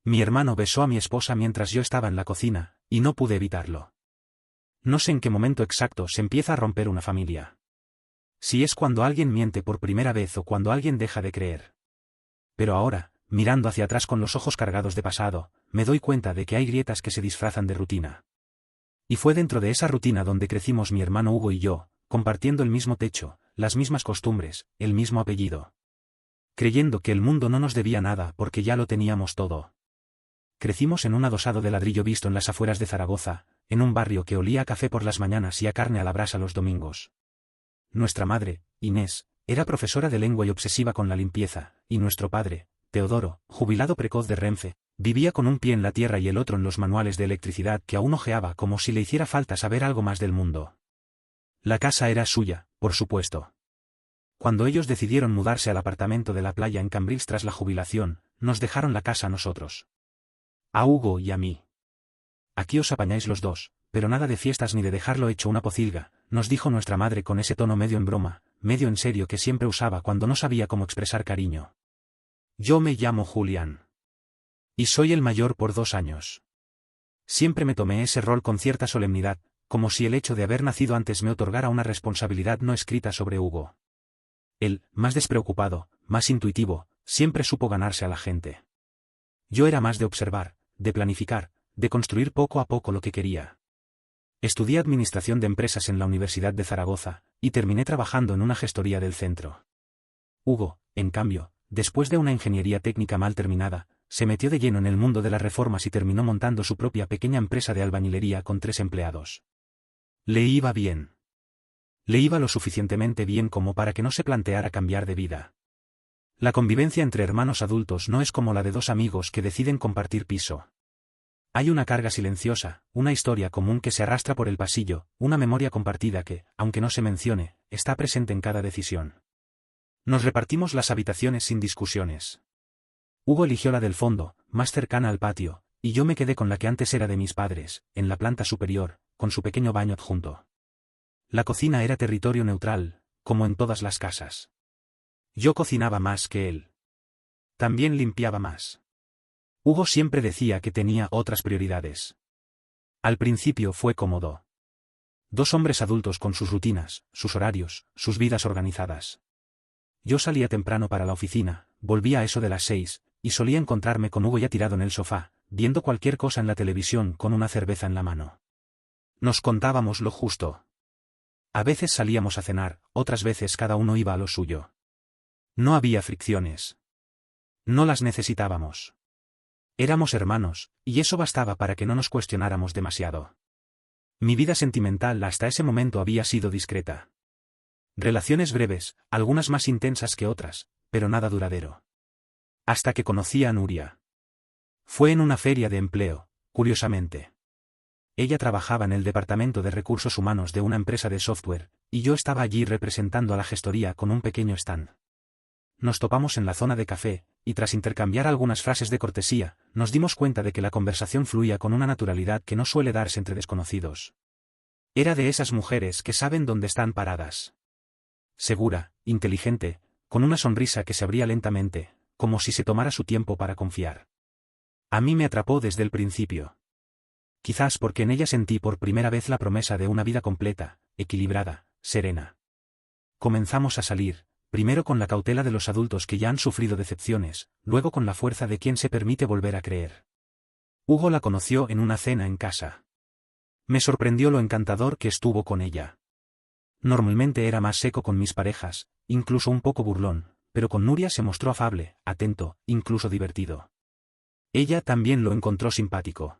Mi hermano besó a mi esposa mientras yo estaba en la cocina, y no pude evitarlo. No sé en qué momento exacto se empieza a romper una familia. Si es cuando alguien miente por primera vez o cuando alguien deja de creer. Pero ahora, mirando hacia atrás con los ojos cargados de pasado, me doy cuenta de que hay grietas que se disfrazan de rutina. Y fue dentro de esa rutina donde crecimos mi hermano Hugo y yo, compartiendo el mismo techo, las mismas costumbres, el mismo apellido. Creyendo que el mundo no nos debía nada porque ya lo teníamos todo. Crecimos en un adosado de ladrillo visto en las afueras de Zaragoza, en un barrio que olía a café por las mañanas y a carne a la brasa los domingos. Nuestra madre, Inés, era profesora de lengua y obsesiva con la limpieza, y nuestro padre, Teodoro, jubilado precoz de Renfe, vivía con un pie en la tierra y el otro en los manuales de electricidad que aún hojeaba como si le hiciera falta saber algo más del mundo. La casa era suya, por supuesto. Cuando ellos decidieron mudarse al apartamento de la playa en Cambrils tras la jubilación, nos dejaron la casa a nosotros. A Hugo y a mí. Aquí os apañáis los dos, pero nada de fiestas ni de dejarlo hecho una pocilga, nos dijo nuestra madre con ese tono medio en broma, medio en serio que siempre usaba cuando no sabía cómo expresar cariño. Yo me llamo Julián. Y soy el mayor por 2 años. Siempre me tomé ese rol con cierta solemnidad, como si el hecho de haber nacido antes me otorgara una responsabilidad no escrita sobre Hugo. Él, más despreocupado, más intuitivo, siempre supo ganarse a la gente. Yo era más de observar, de planificar, de construir poco a poco lo que quería. Estudié Administración de Empresas en la Universidad de Zaragoza, y terminé trabajando en una gestoría del centro. Hugo, en cambio, después de una ingeniería técnica mal terminada, se metió de lleno en el mundo de las reformas y terminó montando su propia pequeña empresa de albañilería con 3 empleados. Le iba bien. Le iba lo suficientemente bien como para que no se planteara cambiar de vida. La convivencia entre hermanos adultos no es como la de 2 amigos que deciden compartir piso. Hay una carga silenciosa, una historia común que se arrastra por el pasillo, una memoria compartida que, aunque no se mencione, está presente en cada decisión. Nos repartimos las habitaciones sin discusiones. Hugo eligió la del fondo, más cercana al patio, y yo me quedé con la que antes era de mis padres, en la planta superior, con su pequeño baño adjunto. La cocina era territorio neutral, como en todas las casas. Yo cocinaba más que él. También limpiaba más. Hugo siempre decía que tenía otras prioridades. Al principio fue cómodo. 2 hombres adultos con sus rutinas, sus horarios, sus vidas organizadas. Yo salía temprano para la oficina, volvía a eso de las 6, y solía encontrarme con Hugo ya tirado en el sofá, viendo cualquier cosa en la televisión con una cerveza en la mano. Nos contábamos lo justo. A veces salíamos a cenar, otras veces cada uno iba a lo suyo. No había fricciones. No las necesitábamos. Éramos hermanos, y eso bastaba para que no nos cuestionáramos demasiado. Mi vida sentimental hasta ese momento había sido discreta. Relaciones breves, algunas más intensas que otras, pero nada duradero. Hasta que conocí a Nuria. Fue en una feria de empleo, curiosamente. Ella trabajaba en el departamento de recursos humanos de una empresa de software, y yo estaba allí representando a la gestoría con un pequeño stand. Nos topamos en la zona de café, y tras intercambiar algunas frases de cortesía, nos dimos cuenta de que la conversación fluía con una naturalidad que no suele darse entre desconocidos. Era de esas mujeres que saben dónde están paradas. Segura, inteligente, con una sonrisa que se abría lentamente, como si se tomara su tiempo para confiar. A mí me atrapó desde el principio. Quizás porque en ella sentí por primera vez la promesa de una vida completa, equilibrada, serena. Comenzamos a salir, primero con la cautela de los adultos que ya han sufrido decepciones, luego con la fuerza de quien se permite volver a creer. Hugo la conoció en una cena en casa. Me sorprendió lo encantador que estuvo con ella. Normalmente era más seco con mis parejas, incluso un poco burlón, pero con Nuria se mostró afable, atento, incluso divertido. Ella también lo encontró simpático.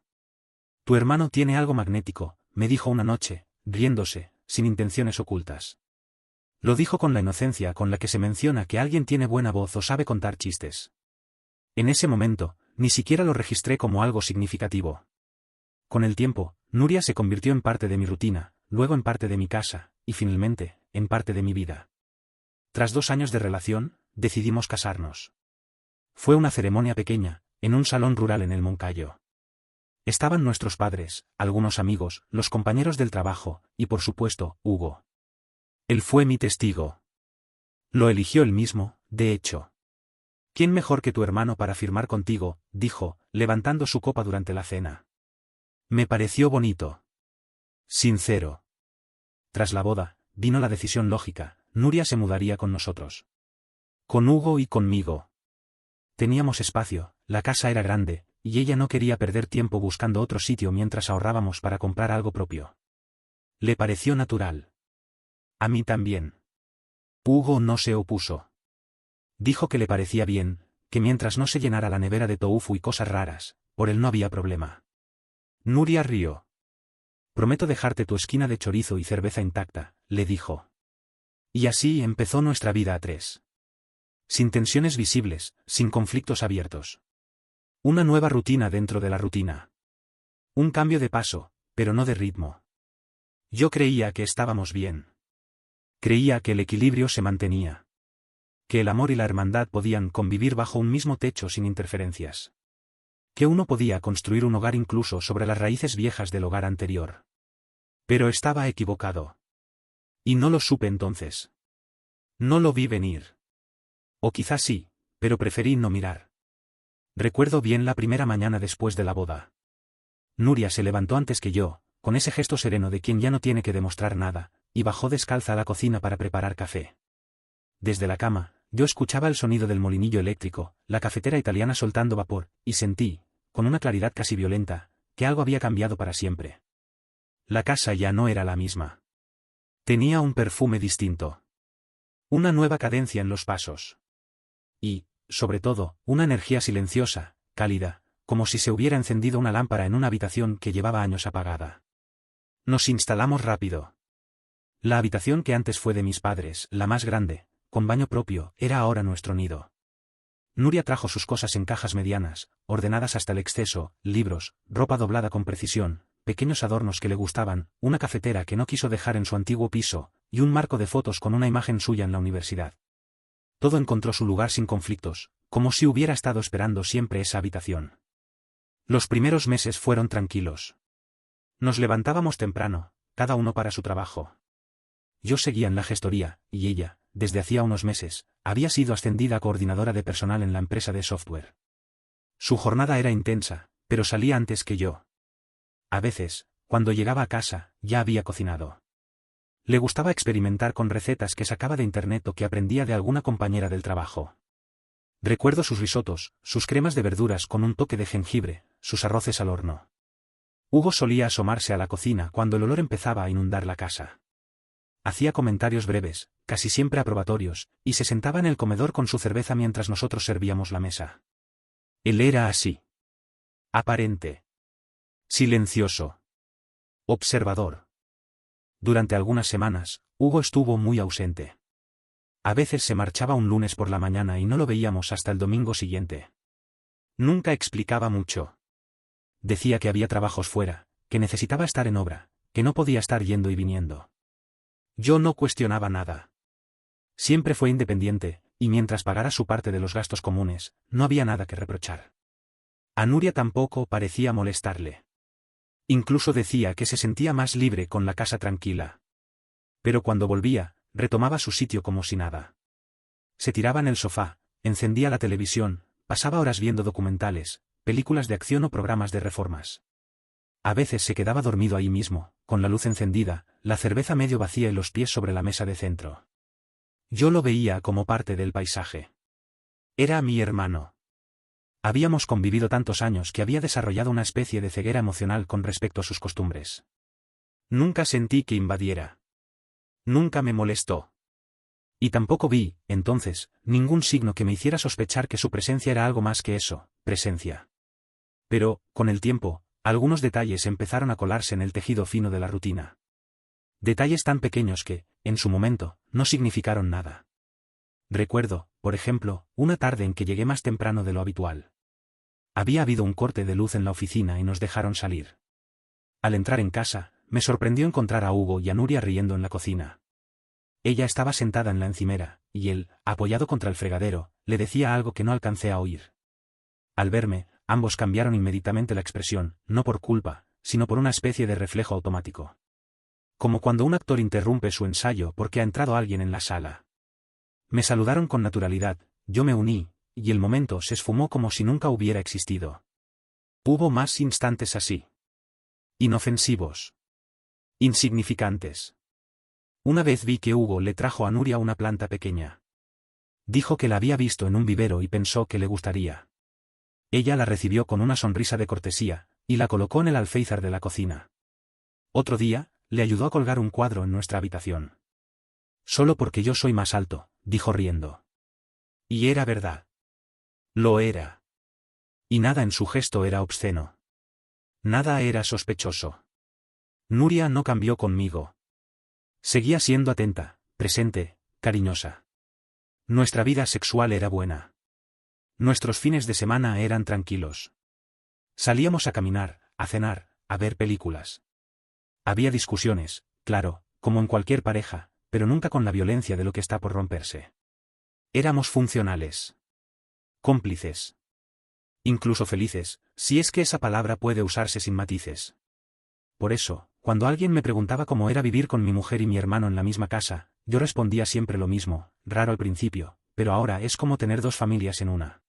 Tu hermano tiene algo magnético, me dijo una noche, riéndose, sin intenciones ocultas. Lo dijo con la inocencia con la que se menciona que alguien tiene buena voz o sabe contar chistes. En ese momento, ni siquiera lo registré como algo significativo. Con el tiempo, Nuria se convirtió en parte de mi rutina, luego en parte de mi casa, y finalmente, en parte de mi vida. Tras 2 años de relación, decidimos casarnos. Fue una ceremonia pequeña, en un salón rural en el Moncayo. Estaban nuestros padres, algunos amigos, los compañeros del trabajo, y por supuesto, Hugo. Él fue mi testigo. Lo eligió él mismo, de hecho. ¿Quién mejor que tu hermano para firmar contigo?, dijo, levantando su copa durante la cena. Me pareció bonito. Sincero. Tras la boda, vino la decisión lógica: Nuria se mudaría con nosotros. Con Hugo y conmigo. Teníamos espacio, la casa era grande, y ella no quería perder tiempo buscando otro sitio mientras ahorrábamos para comprar algo propio. Le pareció natural. A mí también. Hugo no se opuso. Dijo que le parecía bien, que mientras no se llenara la nevera de tofu y cosas raras, por él no había problema. Nuria rió. Prometo dejarte tu esquina de chorizo y cerveza intacta, le dijo. Y así empezó nuestra vida a tres. Sin tensiones visibles, sin conflictos abiertos. Una nueva rutina dentro de la rutina. Un cambio de paso, pero no de ritmo. Yo creía que estábamos bien. Creía que el equilibrio se mantenía. Que el amor y la hermandad podían convivir bajo un mismo techo sin interferencias. Que uno podía construir un hogar incluso sobre las raíces viejas del hogar anterior. Pero estaba equivocado. Y no lo supe entonces. No lo vi venir. O quizás sí, pero preferí no mirar. Recuerdo bien la primera mañana después de la boda. Nuria se levantó antes que yo, con ese gesto sereno de quien ya no tiene que demostrar nada, y bajó descalza a la cocina para preparar café. Desde la cama, yo escuchaba el sonido del molinillo eléctrico, la cafetera italiana soltando vapor, y sentí, con una claridad casi violenta, que algo había cambiado para siempre. La casa ya no era la misma. Tenía un perfume distinto. Una nueva cadencia en los pasos. Y, sobre todo, una energía silenciosa, cálida, como si se hubiera encendido una lámpara en una habitación que llevaba años apagada. Nos instalamos rápido. La habitación que antes fue de mis padres, la más grande, con baño propio, era ahora nuestro nido. Nuria trajo sus cosas en cajas medianas, ordenadas hasta el exceso, libros, ropa doblada con precisión, pequeños adornos que le gustaban, una cafetera que no quiso dejar en su antiguo piso, y un marco de fotos con una imagen suya en la universidad. Todo encontró su lugar sin conflictos, como si hubiera estado esperando siempre esa habitación. Los primeros meses fueron tranquilos. Nos levantábamos temprano, cada uno para su trabajo. Yo seguía en la gestoría, y ella, desde hacía unos meses, había sido ascendida a coordinadora de personal en la empresa de software. Su jornada era intensa, pero salía antes que yo. A veces, cuando llegaba a casa, ya había cocinado. Le gustaba experimentar con recetas que sacaba de internet o que aprendía de alguna compañera del trabajo. Recuerdo sus risotos, sus cremas de verduras con un toque de jengibre, sus arroces al horno. Hugo solía asomarse a la cocina cuando el olor empezaba a inundar la casa. Hacía comentarios breves, casi siempre aprobatorios, y se sentaba en el comedor con su cerveza mientras nosotros servíamos la mesa. Él era así. Aparente. Silencioso. Observador. Durante algunas semanas, Hugo estuvo muy ausente. A veces se marchaba un lunes por la mañana y no lo veíamos hasta el domingo siguiente. Nunca explicaba mucho. Decía que había trabajos fuera, que necesitaba estar en obra, que no podía estar yendo y viniendo. Yo no cuestionaba nada. Siempre fue independiente, y mientras pagara su parte de los gastos comunes, no había nada que reprochar. A Nuria tampoco parecía molestarle. Incluso decía que se sentía más libre con la casa tranquila. Pero cuando volvía, retomaba su sitio como si nada. Se tiraba en el sofá, encendía la televisión, pasaba horas viendo documentales, películas de acción o programas de reformas. A veces se quedaba dormido ahí mismo, con la luz encendida, la cerveza medio vacía y los pies sobre la mesa de centro. Yo lo veía como parte del paisaje. Era mi hermano. Habíamos convivido tantos años que había desarrollado una especie de ceguera emocional con respecto a sus costumbres. Nunca sentí que invadiera. Nunca me molestó. Y tampoco vi, entonces, ningún signo que me hiciera sospechar que su presencia era algo más que eso, presencia. Pero, con el tiempo, algunos detalles empezaron a colarse en el tejido fino de la rutina. Detalles tan pequeños que, en su momento, no significaron nada. Recuerdo, por ejemplo, una tarde en que llegué más temprano de lo habitual. Había habido un corte de luz en la oficina y nos dejaron salir. Al entrar en casa, me sorprendió encontrar a Hugo y a Nuria riendo en la cocina. Ella estaba sentada en la encimera, y él, apoyado contra el fregadero, le decía algo que no alcancé a oír. Al verme, ambos cambiaron inmediatamente la expresión, no por culpa, sino por una especie de reflejo automático. Como cuando un actor interrumpe su ensayo porque ha entrado alguien en la sala. Me saludaron con naturalidad, yo me uní, y el momento se esfumó como si nunca hubiera existido. Hubo más instantes así. Inofensivos. Insignificantes. Una vez vi que Hugo le trajo a Nuria una planta pequeña. Dijo que la había visto en un vivero y pensó que le gustaría. Ella la recibió con una sonrisa de cortesía, y la colocó en el alféizar de la cocina. Otro día, le ayudó a colgar un cuadro en nuestra habitación. Solo porque yo soy más alto, dijo riendo. Y era verdad. Lo era. Y nada en su gesto era obsceno. Nada era sospechoso. Nuria no cambió conmigo. Seguía siendo atenta, presente, cariñosa. Nuestra vida sexual era buena. Nuestros fines de semana eran tranquilos. Salíamos a caminar, a cenar, a ver películas. Había discusiones, claro, como en cualquier pareja, pero nunca con la violencia de lo que está por romperse. Éramos funcionales. Cómplices. Incluso felices, si es que esa palabra puede usarse sin matices. Por eso, cuando alguien me preguntaba cómo era vivir con mi mujer y mi hermano en la misma casa, yo respondía siempre lo mismo, raro al principio, pero ahora es como tener dos familias en una.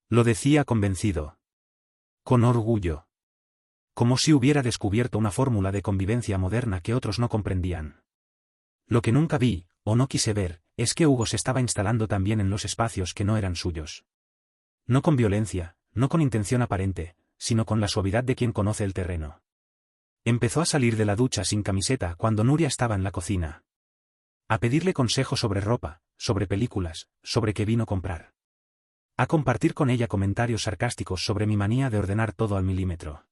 Lo decía convencido. Con orgullo. Como si hubiera descubierto una fórmula de convivencia moderna que otros no comprendían. Lo que nunca vi, o no quise ver, es que Hugo se estaba instalando también en los espacios que no eran suyos. No con violencia, no con intención aparente, sino con la suavidad de quien conoce el terreno. Empezó a salir de la ducha sin camiseta cuando Nuria estaba en la cocina. A pedirle consejo sobre ropa, sobre películas, sobre qué vino comprar. A compartir con ella comentarios sarcásticos sobre mi manía de ordenar todo al milímetro.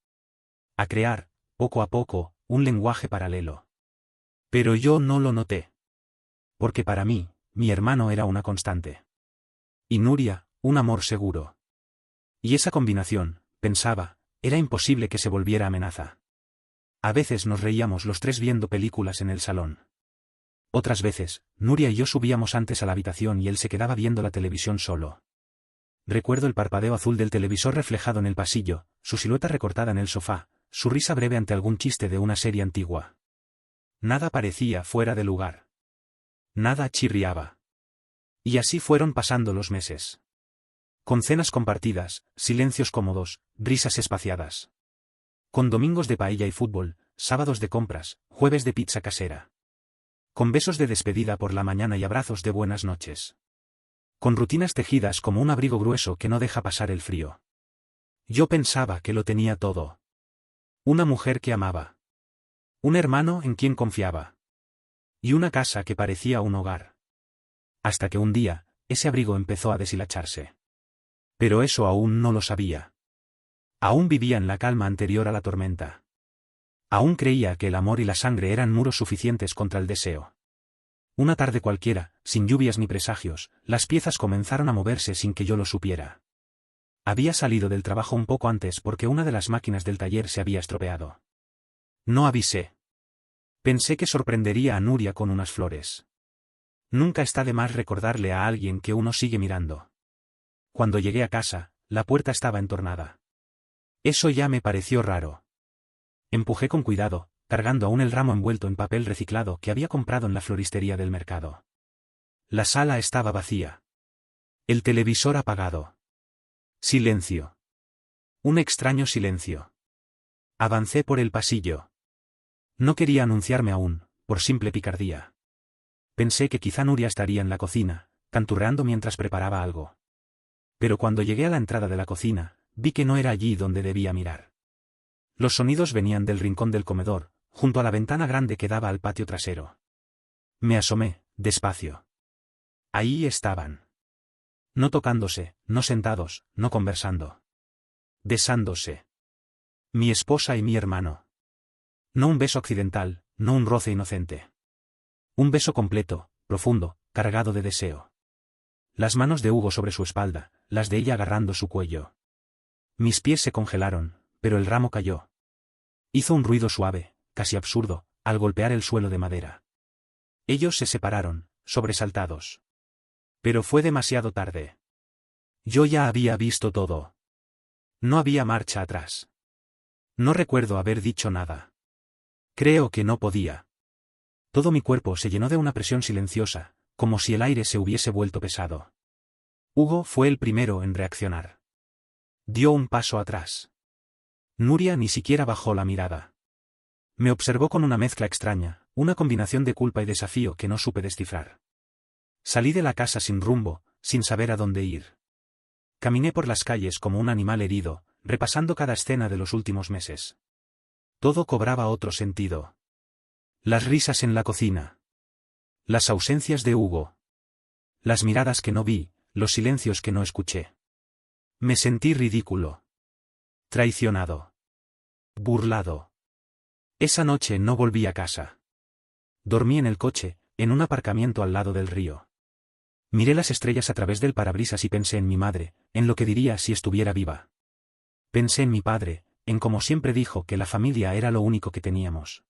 A crear, poco a poco, un lenguaje paralelo. Pero yo no lo noté. Porque para mí, mi hermano era una constante. Y Nuria, un amor seguro. Y esa combinación, pensaba, era imposible que se volviera amenaza. A veces nos reíamos los tres viendo películas en el salón. Otras veces, Nuria y yo subíamos antes a la habitación y él se quedaba viendo la televisión solo. Recuerdo el parpadeo azul del televisor reflejado en el pasillo, su silueta recortada en el sofá, su risa breve ante algún chiste de una serie antigua. Nada parecía fuera de lugar. Nada chirriaba. Y así fueron pasando los meses. Con cenas compartidas, silencios cómodos, risas espaciadas. Con domingos de paella y fútbol, sábados de compras, jueves de pizza casera. Con besos de despedida por la mañana y abrazos de buenas noches. Con rutinas tejidas como un abrigo grueso que no deja pasar el frío. Yo pensaba que lo tenía todo. Una mujer que amaba. Un hermano en quien confiaba. Y una casa que parecía un hogar. Hasta que un día, ese abrigo empezó a deshilacharse. Pero eso aún no lo sabía. Aún vivía en la calma anterior a la tormenta. Aún creía que el amor y la sangre eran muros suficientes contra el deseo. Una tarde cualquiera, sin lluvias ni presagios, las piezas comenzaron a moverse sin que yo lo supiera. Había salido del trabajo un poco antes porque una de las máquinas del taller se había estropeado. No avisé. Pensé que sorprendería a Nuria con unas flores. Nunca está de más recordarle a alguien que uno sigue mirando. Cuando llegué a casa, la puerta estaba entornada. Eso ya me pareció raro. Empujé con cuidado, cargando aún el ramo envuelto en papel reciclado que había comprado en la floristería del mercado. La sala estaba vacía. El televisor apagado. Silencio. Un extraño silencio. Avancé por el pasillo. No quería anunciarme aún, por simple picardía. Pensé que quizá Nuria estaría en la cocina, canturreando mientras preparaba algo. Pero cuando llegué a la entrada de la cocina, vi que no era allí donde debía mirar. Los sonidos venían del rincón del comedor, junto a la ventana grande que daba al patio trasero. Me asomé, despacio. Ahí estaban. No tocándose, no sentados, no conversando. Besándose. Mi esposa y mi hermano. No un beso accidental, no un roce inocente. Un beso completo, profundo, cargado de deseo. Las manos de Hugo sobre su espalda, las de ella agarrando su cuello. Mis pies se congelaron, pero el ramo cayó. Hizo un ruido suave, casi absurdo, al golpear el suelo de madera. Ellos se separaron, sobresaltados. Pero fue demasiado tarde. Yo ya había visto todo. No había marcha atrás. No recuerdo haber dicho nada. Creo que no podía. Todo mi cuerpo se llenó de una presión silenciosa, como si el aire se hubiese vuelto pesado. Hugo fue el primero en reaccionar. Dio un paso atrás. Nuria ni siquiera bajó la mirada. Me observó con una mezcla extraña, una combinación de culpa y desafío que no supe descifrar. Salí de la casa sin rumbo, sin saber a dónde ir. Caminé por las calles como un animal herido, repasando cada escena de los últimos meses. Todo cobraba otro sentido. Las risas en la cocina. Las ausencias de Hugo. Las miradas que no vi, los silencios que no escuché. Me sentí ridículo. Traicionado. Burlado. Esa noche no volví a casa. Dormí en el coche, en un aparcamiento al lado del río. Miré las estrellas a través del parabrisas y pensé en mi madre, en lo que diría si estuviera viva. Pensé en mi padre, en cómo siempre dijo que la familia era lo único que teníamos.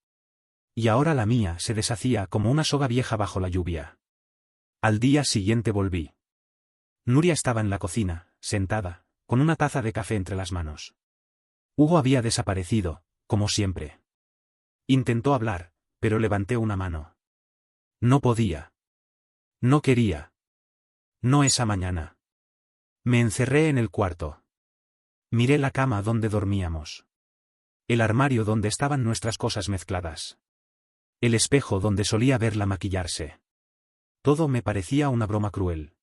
Y ahora la mía se deshacía como una soga vieja bajo la lluvia. Al día siguiente volví. Nuria estaba en la cocina, sentada, con una taza de café entre las manos. Hugo había desaparecido, como siempre. Intentó hablar, pero levanté una mano. No podía. No quería. No esa mañana. Me encerré en el cuarto. Miré la cama donde dormíamos. El armario donde estaban nuestras cosas mezcladas. El espejo donde solía verla maquillarse. Todo me parecía una broma cruel.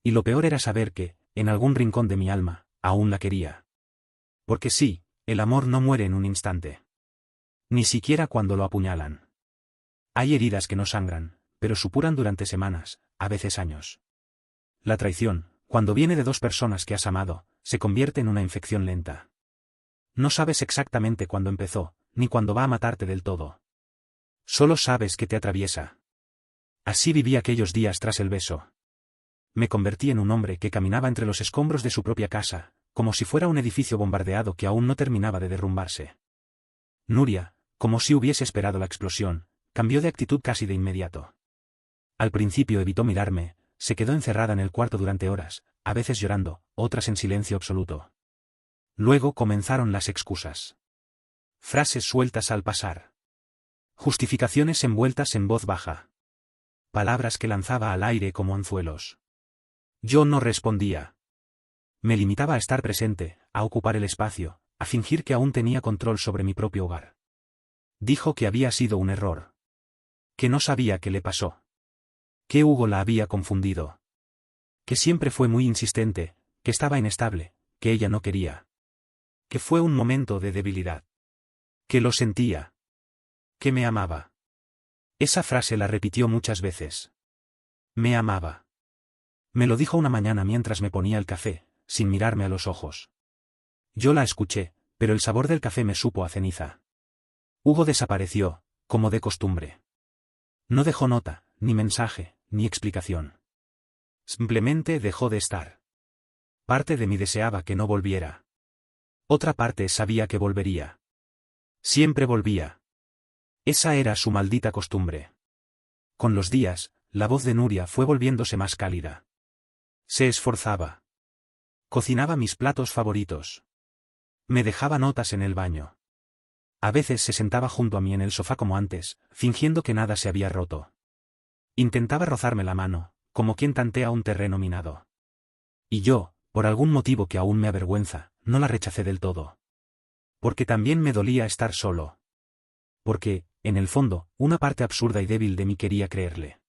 Y lo peor era saber que, en algún rincón de mi alma, aún la quería. Porque sí, el amor no muere en un instante. Ni siquiera cuando lo apuñalan. Hay heridas que no sangran, pero supuran durante semanas, a veces años. La traición, cuando viene de dos personas que has amado, se convierte en una infección lenta. No sabes exactamente cuándo empezó, ni cuándo va a matarte del todo. Solo sabes que te atraviesa. Así viví aquellos días tras el beso. Me convertí en un hombre que caminaba entre los escombros de su propia casa, como si fuera un edificio bombardeado que aún no terminaba de derrumbarse. Nuria, como si hubiese esperado la explosión, cambió de actitud casi de inmediato. Al principio evitó mirarme, se quedó encerrada en el cuarto durante horas, a veces llorando, otras en silencio absoluto. Luego comenzaron las excusas. Frases sueltas al pasar. Justificaciones envueltas en voz baja. Palabras que lanzaba al aire como anzuelos. Yo no respondía. Me limitaba a estar presente, a ocupar el espacio, a fingir que aún tenía control sobre mi propio hogar. Dijo que había sido un error. Que no sabía qué le pasó. Que Hugo la había confundido. Que siempre fue muy insistente, que estaba inestable, que ella no quería. Que fue un momento de debilidad. Que lo sentía. Que me amaba. Esa frase la repitió muchas veces. Me amaba. Me lo dijo una mañana mientras me ponía el café, sin mirarme a los ojos. Yo la escuché, pero el sabor del café me supo a ceniza. Hugo desapareció, como de costumbre. No dejó nota, ni mensaje, ni explicación. Simplemente dejó de estar. Parte de mí deseaba que no volviera. Otra parte sabía que volvería. Siempre volvía. Esa era su maldita costumbre. Con los días, la voz de Nuria fue volviéndose más cálida. Se esforzaba. Cocinaba mis platos favoritos. Me dejaba notas en el baño. A veces se sentaba junto a mí en el sofá como antes, fingiendo que nada se había roto. Intentaba rozarme la mano, como quien tantea un terreno minado. Y yo, por algún motivo que aún me avergüenza, no la rechacé del todo. Porque también me dolía estar solo. Porque, en el fondo, una parte absurda y débil de mí quería creerle.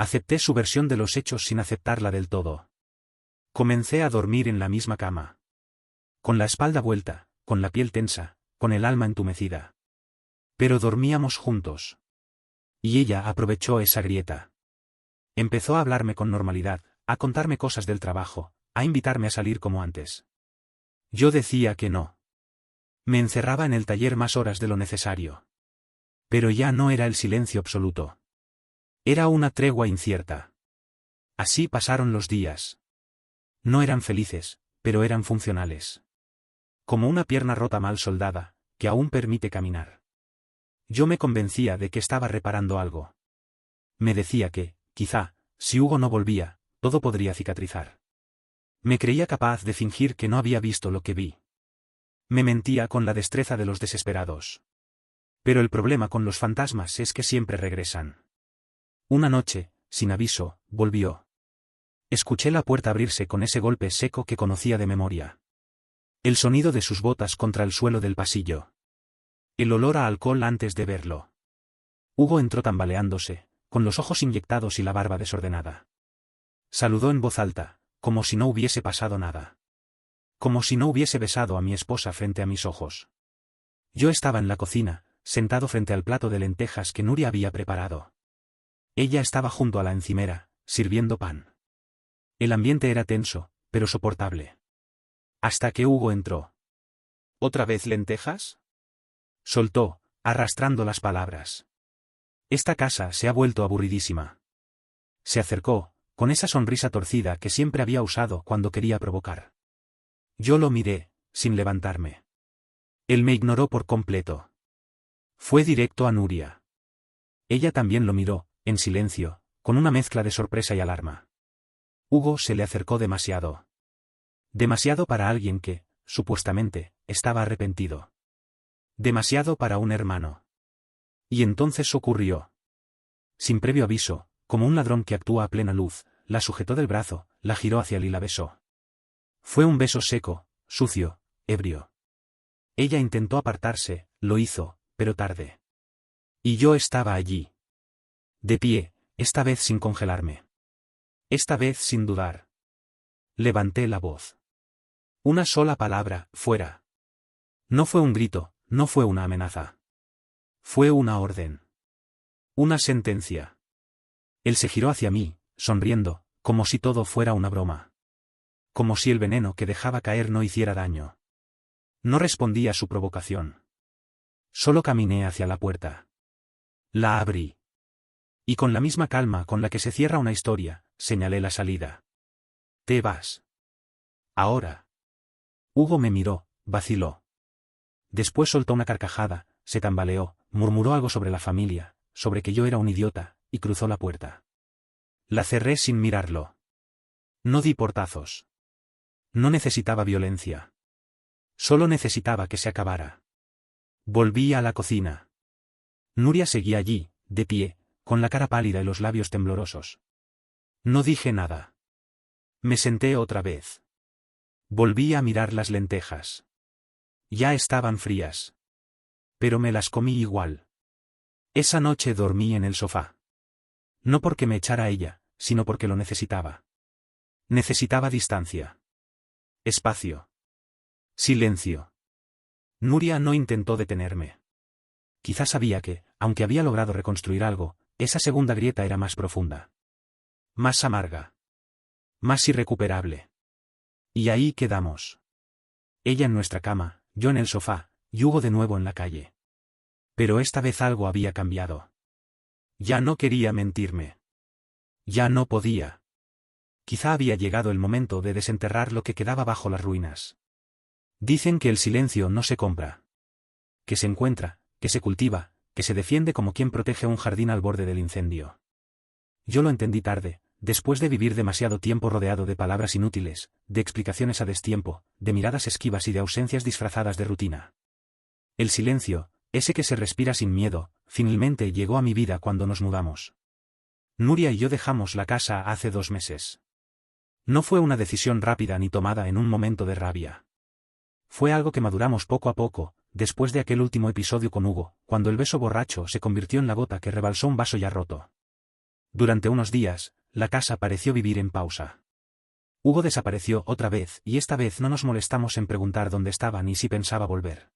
Acepté su versión de los hechos sin aceptarla del todo. Comencé a dormir en la misma cama. Con la espalda vuelta, con la piel tensa, con el alma entumecida. Pero dormíamos juntos. Y ella aprovechó esa grieta. Empezó a hablarme con normalidad, a contarme cosas del trabajo, a invitarme a salir como antes. Yo decía que no. Me encerraba en el taller más horas de lo necesario. Pero ya no era el silencio absoluto. Era una tregua incierta. Así pasaron los días. No eran felices, pero eran funcionales. Como una pierna rota mal soldada, que aún permite caminar. Yo me convencía de que estaba reparando algo. Me decía que, quizá, si Hugo no volvía, todo podría cicatrizar. Me creía capaz de fingir que no había visto lo que vi. Me mentía con la destreza de los desesperados. Pero el problema con los fantasmas es que siempre regresan. Una noche, sin aviso, volvió. Escuché la puerta abrirse con ese golpe seco que conocía de memoria. El sonido de sus botas contra el suelo del pasillo. El olor a alcohol antes de verlo. Hugo entró tambaleándose, con los ojos inyectados y la barba desordenada. Saludó en voz alta, como si no hubiese pasado nada. Como si no hubiese besado a mi esposa frente a mis ojos. Yo estaba en la cocina, sentado frente al plato de lentejas que Nuria había preparado. Ella estaba junto a la encimera, sirviendo pan. El ambiente era tenso, pero soportable. Hasta que Hugo entró. ¿Otra vez lentejas? Soltó, arrastrando las palabras. Esta casa se ha vuelto aburridísima. Se acercó, con esa sonrisa torcida que siempre había usado cuando quería provocar. Yo lo miré, sin levantarme. Él me ignoró por completo. Fue directo a Nuria. Ella también lo miró, en silencio, con una mezcla de sorpresa y alarma. Hugo se le acercó demasiado. Demasiado para alguien que, supuestamente, estaba arrepentido. Demasiado para un hermano. Y entonces ocurrió. Sin previo aviso, como un ladrón que actúa a plena luz, la sujetó del brazo, la giró hacia él y la besó. Fue un beso seco, sucio, ebrio. Ella intentó apartarse, lo hizo, pero tarde. Y yo estaba allí. De pie, esta vez sin congelarme. Esta vez sin dudar. Levanté la voz. Una sola palabra, fuera. No fue un grito, no fue una amenaza. Fue una orden. Una sentencia. Él se giró hacia mí, sonriendo, como si todo fuera una broma. Como si el veneno que dejaba caer no hiciera daño. No respondí a su provocación. Solo caminé hacia la puerta. La abrí. Y con la misma calma con la que se cierra una historia, señalé la salida. Te vas. Ahora. Hugo me miró, vaciló. Después soltó una carcajada, se tambaleó, murmuró algo sobre la familia, sobre que yo era un idiota, y cruzó la puerta. La cerré sin mirarlo. No di portazos. No necesitaba violencia. Solo necesitaba que se acabara. Volví a la cocina. Nuria seguía allí, de pie, con la cara pálida y los labios temblorosos. No dije nada. Me senté otra vez. Volví a mirar las lentejas. Ya estaban frías. Pero me las comí igual. Esa noche dormí en el sofá. No porque me echara ella, sino porque lo necesitaba. Necesitaba distancia. Espacio. Silencio. Nuria no intentó detenerme. Quizás sabía que, aunque había logrado reconstruir algo, esa segunda grieta era más profunda. Más amarga. Más irrecuperable. Y ahí quedamos. Ella en nuestra cama, yo en el sofá, y Hugo de nuevo en la calle. Pero esta vez algo había cambiado. Ya no quería mentirme. Ya no podía. Quizá había llegado el momento de desenterrar lo que quedaba bajo las ruinas. Dicen que el silencio no se compra. Que se encuentra, que se cultiva, que se defiende como quien protege un jardín al borde del incendio. Yo lo entendí tarde, después de vivir demasiado tiempo rodeado de palabras inútiles, de explicaciones a destiempo, de miradas esquivas y de ausencias disfrazadas de rutina. El silencio, ese que se respira sin miedo, finalmente llegó a mi vida cuando nos mudamos. Nuria y yo dejamos la casa hace 2 meses. No fue una decisión rápida ni tomada en un momento de rabia. Fue algo que maduramos poco a poco, después de aquel último episodio con Hugo, cuando el beso borracho se convirtió en la gota que rebalsó un vaso ya roto. Durante unos días, la casa pareció vivir en pausa. Hugo desapareció otra vez y esta vez no nos molestamos en preguntar dónde estaba ni si pensaba volver.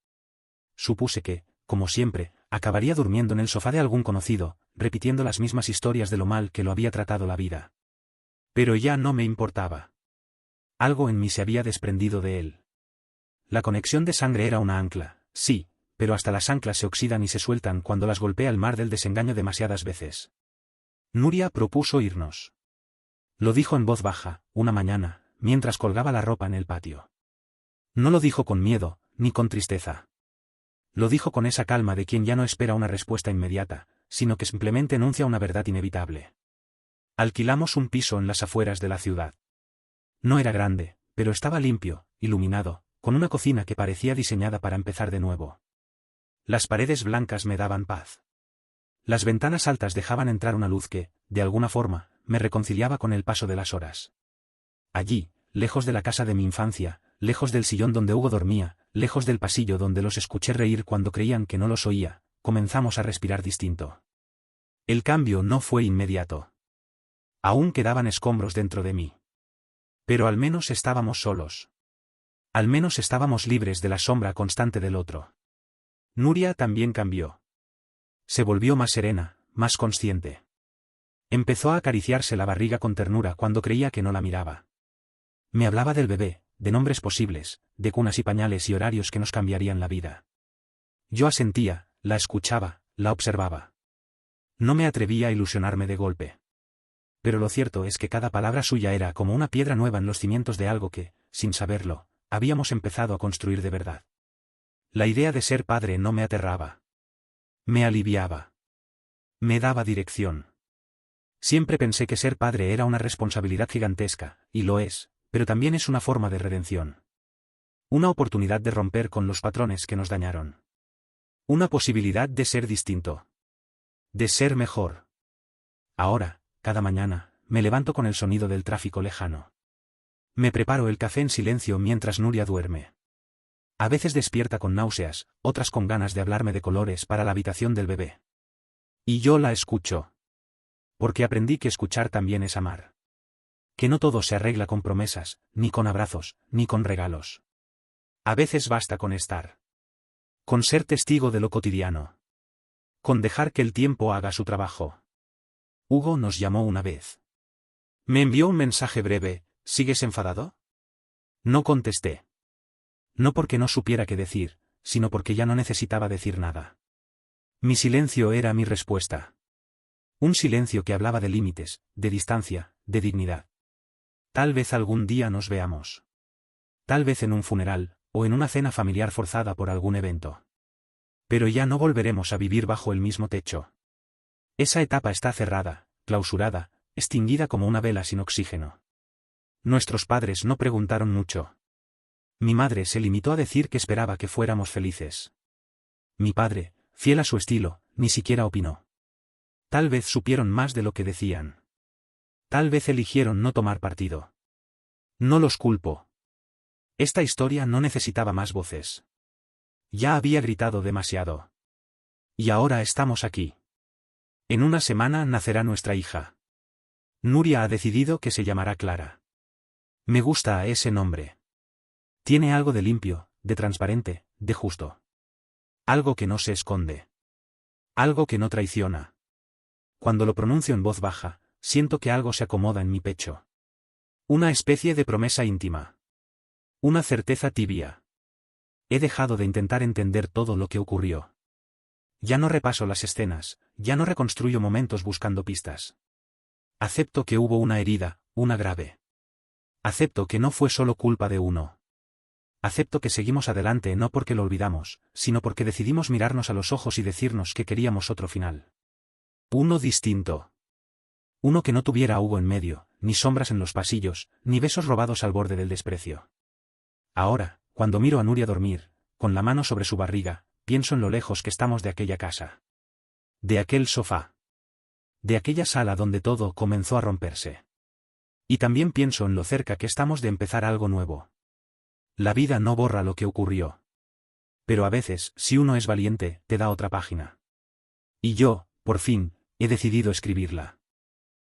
Supuse que, como siempre, acabaría durmiendo en el sofá de algún conocido, repitiendo las mismas historias de lo mal que lo había tratado la vida. Pero ya no me importaba. Algo en mí se había desprendido de él. La conexión de sangre era una ancla, sí, pero hasta las anclas se oxidan y se sueltan cuando las golpea el mar del desengaño demasiadas veces. Nuria propuso irnos. Lo dijo en voz baja, una mañana, mientras colgaba la ropa en el patio. No lo dijo con miedo, ni con tristeza. Lo dijo con esa calma de quien ya no espera una respuesta inmediata, sino que simplemente enuncia una verdad inevitable. Alquilamos un piso en las afueras de la ciudad. No era grande, pero estaba limpio, iluminado, con una cocina que parecía diseñada para empezar de nuevo. Las paredes blancas me daban paz. Las ventanas altas dejaban entrar una luz que, de alguna forma, me reconciliaba con el paso de las horas. Allí, lejos de la casa de mi infancia, lejos del sillón donde Hugo dormía, lejos del pasillo donde los escuché reír cuando creían que no los oía, comenzamos a respirar distinto. El cambio no fue inmediato. Aún quedaban escombros dentro de mí. Pero al menos estábamos solos. Al menos estábamos libres de la sombra constante del otro. Nuria también cambió. Se volvió más serena, más consciente. Empezó a acariciarse la barriga con ternura cuando creía que no la miraba. Me hablaba del bebé, de nombres posibles, de cunas y pañales y horarios que nos cambiarían la vida. Yo asentía, la escuchaba, la observaba. No me atrevía a ilusionarme de golpe. Pero lo cierto es que cada palabra suya era como una piedra nueva en los cimientos de algo que, sin saberlo, habíamos empezado a construir de verdad. La idea de ser padre no me aterraba. Me aliviaba. Me daba dirección. Siempre pensé que ser padre era una responsabilidad gigantesca, y lo es, pero también es una forma de redención. Una oportunidad de romper con los patrones que nos dañaron. Una posibilidad de ser distinto. De ser mejor. Ahora, cada mañana, me levanto con el sonido del tráfico lejano. Me preparo el café en silencio mientras Nuria duerme. A veces despierta con náuseas, otras con ganas de hablarme de colores para la habitación del bebé. Y yo la escucho. Porque aprendí que escuchar también es amar. Que no todo se arregla con promesas, ni con abrazos, ni con regalos. A veces basta con estar. Con ser testigo de lo cotidiano. Con dejar que el tiempo haga su trabajo. Hugo nos llamó una vez. Me envió un mensaje breve: ¿sigues enfadado? No contesté. No porque no supiera qué decir, sino porque ya no necesitaba decir nada. Mi silencio era mi respuesta. Un silencio que hablaba de límites, de distancia, de dignidad. Tal vez algún día nos veamos. Tal vez en un funeral, o en una cena familiar forzada por algún evento. Pero ya no volveremos a vivir bajo el mismo techo. Esa etapa está cerrada, clausurada, extinguida como una vela sin oxígeno. Nuestros padres no preguntaron mucho. Mi madre se limitó a decir que esperaba que fuéramos felices. Mi padre, fiel a su estilo, ni siquiera opinó. Tal vez supieron más de lo que decían. Tal vez eligieron no tomar partido. No los culpo. Esta historia no necesitaba más voces. Ya había gritado demasiado. Y ahora estamos aquí. En una semana nacerá nuestra hija. Nuria ha decidido que se llamará Clara. Me gusta ese nombre. Tiene algo de limpio, de transparente, de justo. Algo que no se esconde. Algo que no traiciona. Cuando lo pronuncio en voz baja, siento que algo se acomoda en mi pecho. Una especie de promesa íntima. Una certeza tibia. He dejado de intentar entender todo lo que ocurrió. Ya no repaso las escenas, ya no reconstruyo momentos buscando pistas. Acepto que hubo una herida, una grave. Acepto que no fue solo culpa de uno. Acepto que seguimos adelante no porque lo olvidamos, sino porque decidimos mirarnos a los ojos y decirnos que queríamos otro final. Uno distinto. Uno que no tuviera a Hugo en medio, ni sombras en los pasillos, ni besos robados al borde del desprecio. Ahora, cuando miro a Nuria dormir, con la mano sobre su barriga, pienso en lo lejos que estamos de aquella casa. De aquel sofá. De aquella sala donde todo comenzó a romperse. Y también pienso en lo cerca que estamos de empezar algo nuevo. La vida no borra lo que ocurrió. Pero a veces, si uno es valiente, te da otra página. Y yo, por fin, he decidido escribirla.